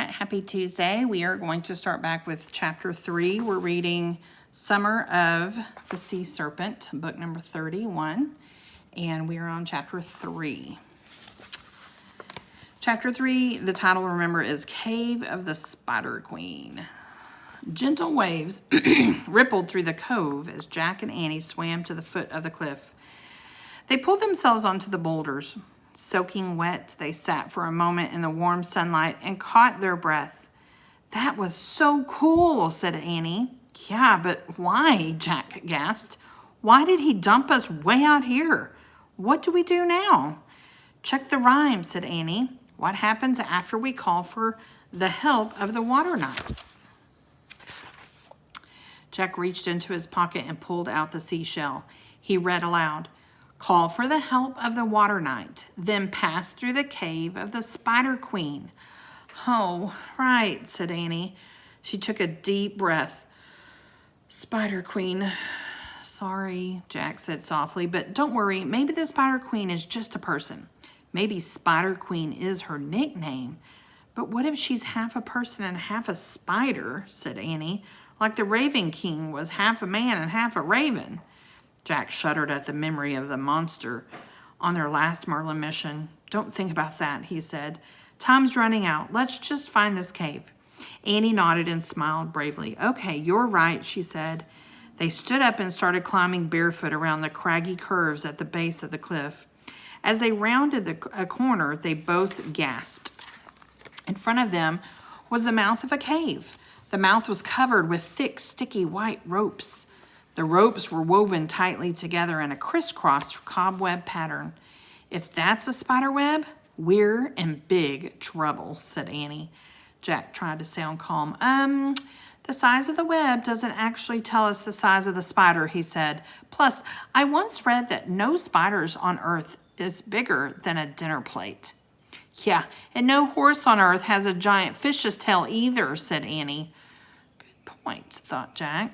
right, happy Tuesday. We are going to start back with chapter 3. We're reading Summer of the Sea Serpent, book number 31, and we are on chapter 3. Chapter 3, the title, remember, is Cave of the Spider Queen. Gentle waves rippled through the cove as Jack and Annie swam to the foot of the cliff. They pulled themselves onto the boulders. Soaking wet, they sat for a moment in the warm sunlight and caught their breath. "That was so cool," said Annie. "Yeah, but why?" Jack gasped. "Why did he dump us way out here? What do we do now?" "Check the rhyme," said Annie. "What happens after we call for the help of the water knight?" Jack reached into his pocket and pulled out the seashell. He read aloud, "Call for the help of the water knight, then pass through the cave of the Spider Queen." "Oh, right," said Annie. She took a deep breath. "Spider Queen. Sorry," Jack said softly, "but don't worry. Maybe the Spider Queen is just a person. Maybe Spider Queen is her nickname. But what if she's half a person and half a spider?" said Annie. "Like the Raven King was half a man and half a raven." Jack shuddered at the memory of the monster on their last Merlin mission. "Don't think about that," he said. "Time's running out. Let's just find this cave." Annie nodded and smiled bravely. "Okay, you're right," she said. They stood up and started climbing barefoot around the craggy curves at the base of the cliff. As they rounded a corner, they both gasped. In front of them was the mouth of a cave. The mouth was covered with thick, sticky white ropes. The ropes were woven tightly together in a crisscross cobweb pattern. "If that's a spider web, we're in big trouble," said Annie. Jack tried to sound calm. The size of the web doesn't actually tell us the size of the spider," he said. "Plus, I once read that no spiders on Earth is bigger than a dinner plate." "Yeah, and no horse on Earth has a giant fish's tail either," said Annie. "Good point," thought Jack.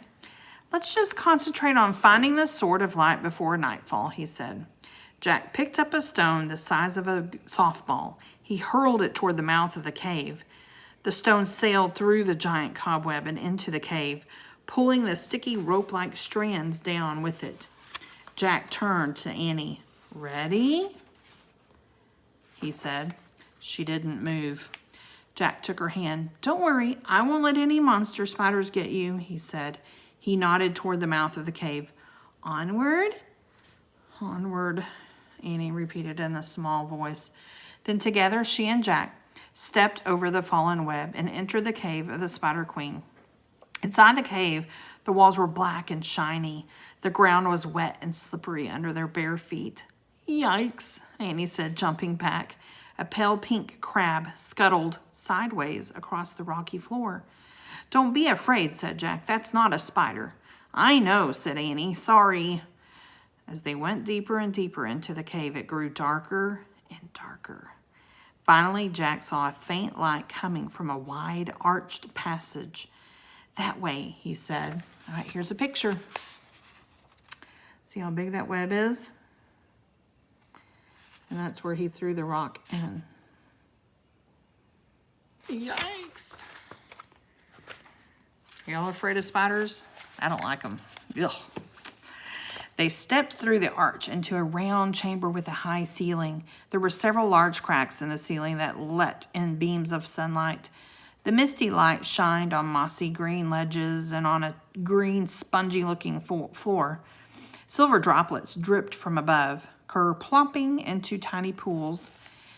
"Let's just concentrate on finding the sword of light before nightfall," he said. Jack picked up a stone the size of a softball. He hurled it toward the mouth of the cave. The stone sailed through the giant cobweb and into the cave, pulling the sticky rope-like strands down with it. Jack turned to Annie. "Ready?" he said. She didn't move. Jack took her hand. "Don't worry, I won't let any monster spiders get you," he said. He nodded toward the mouth of the cave. "Onward?" "Onward," Annie repeated in a small voice. Then together she and Jack stepped over the fallen web and entered the cave of the Spider Queen. Inside the cave, the walls were black and shiny. The ground was wet and slippery under their bare feet. "Yikes," Annie said, jumping back. A pale pink crab scuttled sideways across the rocky floor. "Don't be afraid," said Jack. "That's not a spider." "I know," said Annie. "Sorry." As they went deeper and deeper into the cave, it grew darker and darker. Finally, Jack saw a faint light coming from a wide, arched passage. "That way," he said. "All right, here's a picture. See how big that web is? And that's where he threw the rock in. Yikes. Y'all afraid of spiders? I don't like them. Ugh. They stepped through the arch into a round chamber with a high ceiling. There were several large cracks in the ceiling that let in beams of sunlight. The misty light shined on mossy green ledges and on a green, spongy-looking floor. Silver droplets dripped from above, plopping into tiny pools.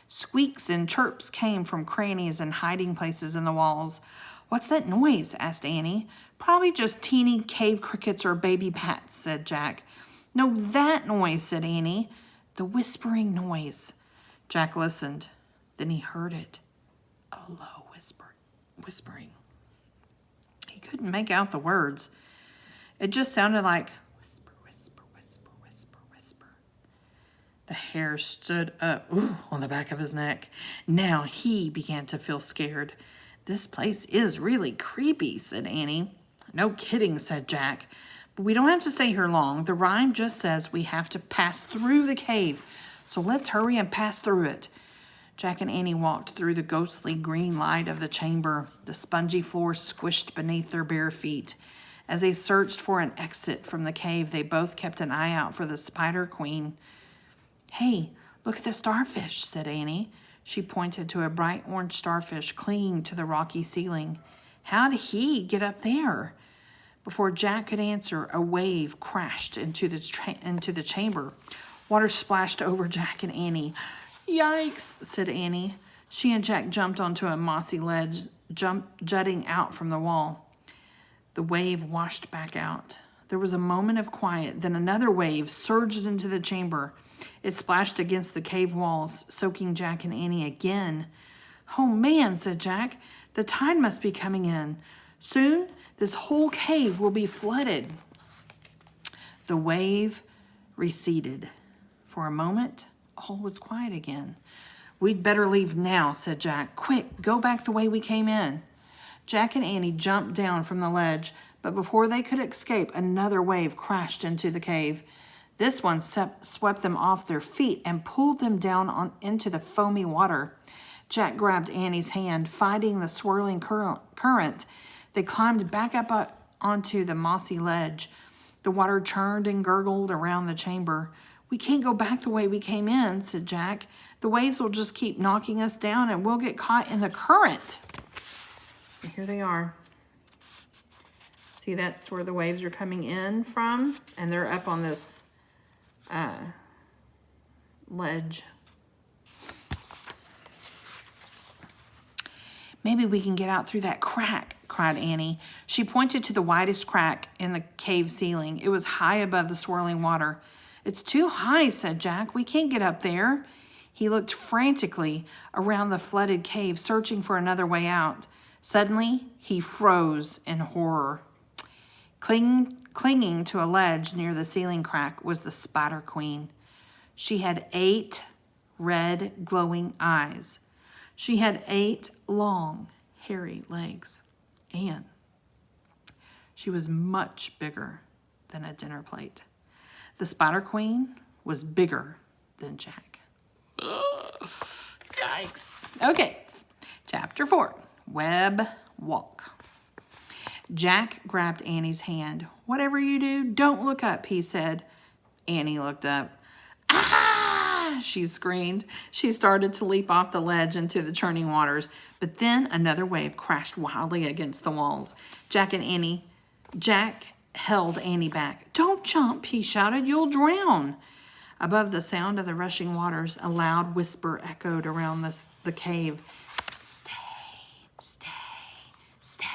Squeaks and chirps came from crannies and hiding places in the walls. "What's that noise?" asked Annie. "Probably just teeny cave crickets or baby bats," said Jack. "No, that noise," said Annie. "The whispering noise." Jack listened. Then he heard it. A low whispering. He couldn't make out the words. It just sounded like whisper, whisper, whisper, whisper, whisper. The hair stood up on the back of his neck. Now he began to feel scared. "This place is really creepy," said Annie. "No kidding," said Jack. "But we don't have to stay here long. The rhyme just says we have to pass through the cave. So let's hurry and pass through it." Jack and Annie walked through the ghostly green light of the chamber. The spongy floor squished beneath their bare feet. As they searched for an exit from the cave, they both kept an eye out for the Spider Queen. "Hey, look at the starfish," said Annie. She pointed to a bright orange starfish clinging to the rocky ceiling. "How did he get up there?" Before Jack could answer, a wave crashed into the chamber. Water splashed over Jack and Annie. "Yikes," said Annie. She and Jack jumped onto a mossy ledge jutting out from the wall. The wave washed back out. There was a moment of quiet, then another wave surged into the chamber. It splashed against the cave walls, soaking Jack and Annie again. "Oh man," said Jack, "the tide must be coming in. Soon, this whole cave will be flooded." The wave receded. For a moment, all was quiet again. "We'd better leave now," said Jack. "Quick, go back the way we came in." Jack and Annie jumped down from the ledge, but before they could escape, another wave crashed into the cave. This one swept them off their feet and pulled them down into the foamy water. Jack grabbed Annie's hand, fighting the swirling current. They climbed back up onto the mossy ledge. The water churned and gurgled around the chamber. "We can't go back the way we came in," said Jack. "The waves will just keep knocking us down and we'll get caught in the current." So here they are. See, that's where the waves are coming in from, and they're up on this ledge. "Maybe we can get out through that crack," cried Annie. She pointed to the widest crack in the cave ceiling. It was high above the swirling water. "It's too high," said Jack. "We can't get up there." He looked frantically around the flooded cave, searching for another way out. Suddenly, he froze in horror. Clinging to a ledge near the ceiling crack was the Spider Queen. She had 8 red, glowing eyes. She had 8 long, hairy legs. And she was much bigger than a dinner plate. The Spider Queen was bigger than Jack. Ugh, yikes. Okay, chapter 4, Web Walk. Jack grabbed Annie's hand. "Whatever you do, don't look up," he said. Annie looked up. "Ah!" she screamed. She started to leap off the ledge into the churning waters, but then another wave crashed wildly against the walls. Jack held Annie back. "Don't jump," he shouted. "You'll drown." Above the sound of the rushing waters, a loud whisper echoed around the cave. "Stay, stay, stay."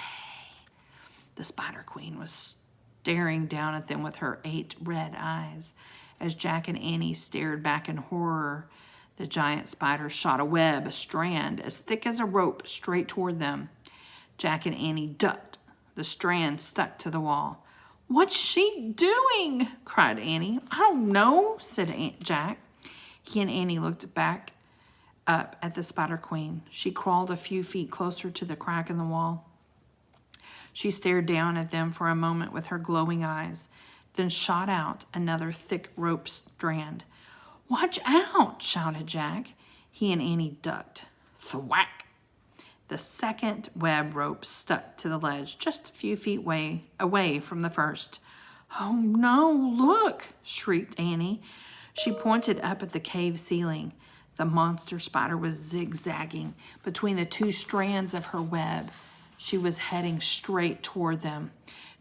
The Spider Queen was staring down at them with her 8 red eyes. As Jack and Annie stared back in horror, the giant spider shot a strand as thick as a rope straight toward them. Jack and Annie ducked. The strand stuck to the wall. "What's she doing?" cried Annie. "I don't know," said Jack. He and Annie looked back up at the Spider Queen. She crawled a few feet closer to the crack in the wall. She stared down at them for a moment with her glowing eyes, then shot out another thick rope strand. "Watch out!" shouted Jack. He and Annie ducked. Thwack! The second web rope stuck to the ledge just a few feet away from the first. "Oh no, look!" shrieked Annie. She pointed up at the cave ceiling. The monster spider was zigzagging between the 2 strands of her web. She was heading straight toward them.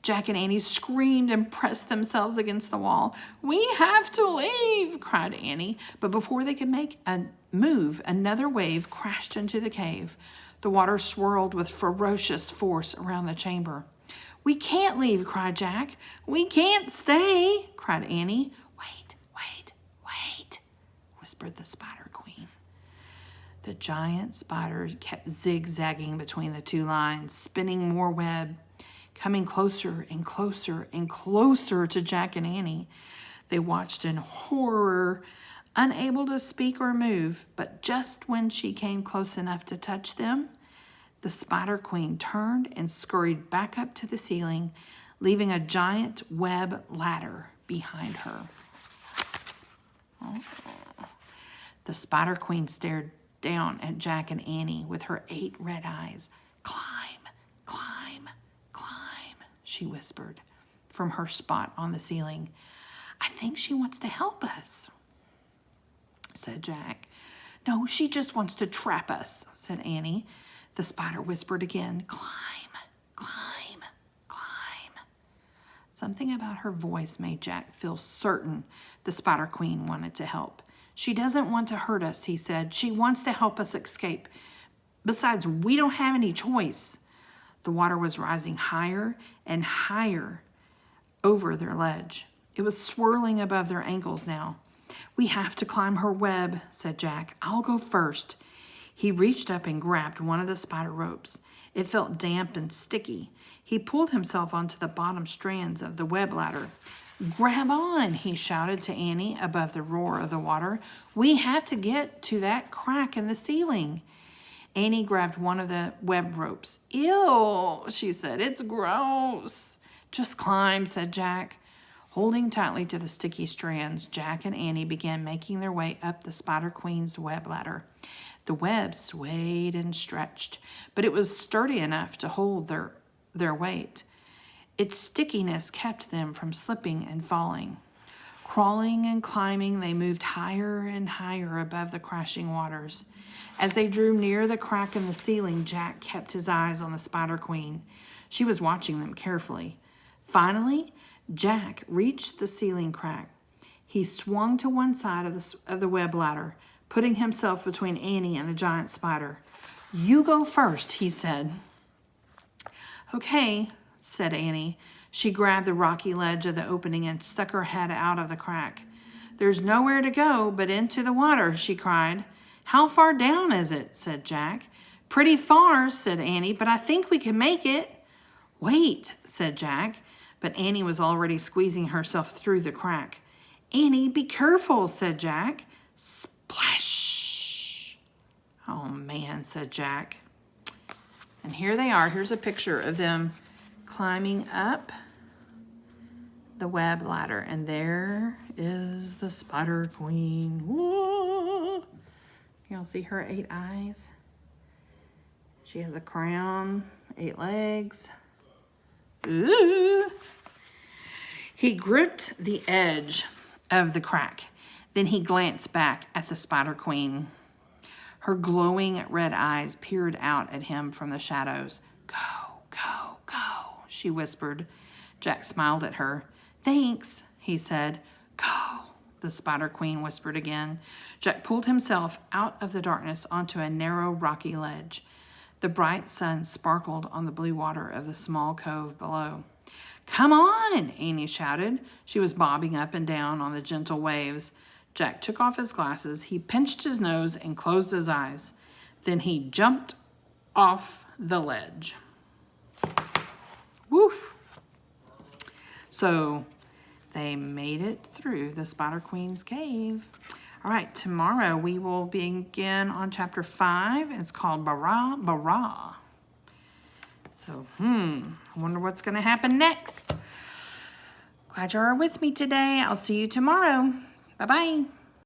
Jack and Annie screamed and pressed themselves against the wall. "We have to leave," cried Annie. But before they could make a move, another wave crashed into the cave. The water swirled with ferocious force around the chamber. "We can't leave," cried Jack. "We can't stay," cried Annie. "Wait, wait, wait," whispered the Spider Queen. The giant spider kept zigzagging between the 2 lines, spinning more web, coming closer and closer and closer to Jack and Annie. They watched in horror, unable to speak or move, but just when she came close enough to touch them, the Spider Queen turned and scurried back up to the ceiling, leaving a giant web ladder behind her. Oh. The Spider Queen stared down at Jack and Annie with her 8 red eyes. "Climb, climb, climb," she whispered from her spot on the ceiling. "I think she wants to help us," said Jack. "No, she just wants to trap us," said Annie. The spider whispered again, "Climb, climb, climb." Something about her voice made Jack feel certain the Spider Queen wanted to help. "She doesn't want to hurt us," he said. "She wants to help us escape. Besides, we don't have any choice." The water was rising higher and higher over their ledge. It was swirling above their ankles now. "We have to climb her web," said Jack. "I'll go first." He reached up and grabbed one of the spider ropes. It felt damp and sticky. He pulled himself onto the bottom strands of the web ladder. "Grab on," he shouted to Annie above the roar of the water. "We have to get to that crack in the ceiling." Annie grabbed one of the web ropes. "Ew," she said. "It's gross." "Just climb," said Jack. Holding tightly to the sticky strands, Jack and Annie began making their way up the Spider Queen's web ladder. The web swayed and stretched, but it was sturdy enough to hold their weight. Its stickiness kept them from slipping and falling. Crawling and climbing, they moved higher and higher above the crashing waters. As they drew near the crack in the ceiling, Jack kept his eyes on the Spider Queen. She was watching them carefully. Finally, Jack reached the ceiling crack. He swung to one side of the web ladder, putting himself between Annie and the giant spider. "You go first," he said. "Okay," said Annie. She grabbed the rocky ledge of the opening and stuck her head out of the crack. "There's nowhere to go but into the water," she cried. "How far down is it?" said Jack. "Pretty far," said Annie, "but I think we can make it." "Wait," said Jack, but Annie was already squeezing herself through the crack. "Annie, be careful," said Jack. Splash! "Oh, man," said Jack. And here they are. Here's a picture of them climbing up the web ladder. And there is the Spider Queen. Whoa! Y'all see her 8 eyes? She has a crown, 8 legs. Ooh! He gripped the edge of the crack. Then he glanced back at the Spider Queen. Her glowing red eyes peered out at him from the shadows. "Go, go, go," she whispered. Jack smiled at her. "Thanks," he said. "Go," the Spider Queen whispered again. Jack pulled himself out of the darkness onto a narrow rocky ledge. The bright sun sparkled on the blue water of the small cove below. "Come on," Annie shouted. She was bobbing up and down on the gentle waves. Jack took off his glasses. He pinched his nose and closed his eyes. Then he jumped off the ledge. Woof! So they made it through the Spider Queen's cave. All right, tomorrow we will begin on chapter 5. It's called Bara Bara. So, I wonder what's going to happen next. Glad you are with me today. I'll see you tomorrow. Bye-bye.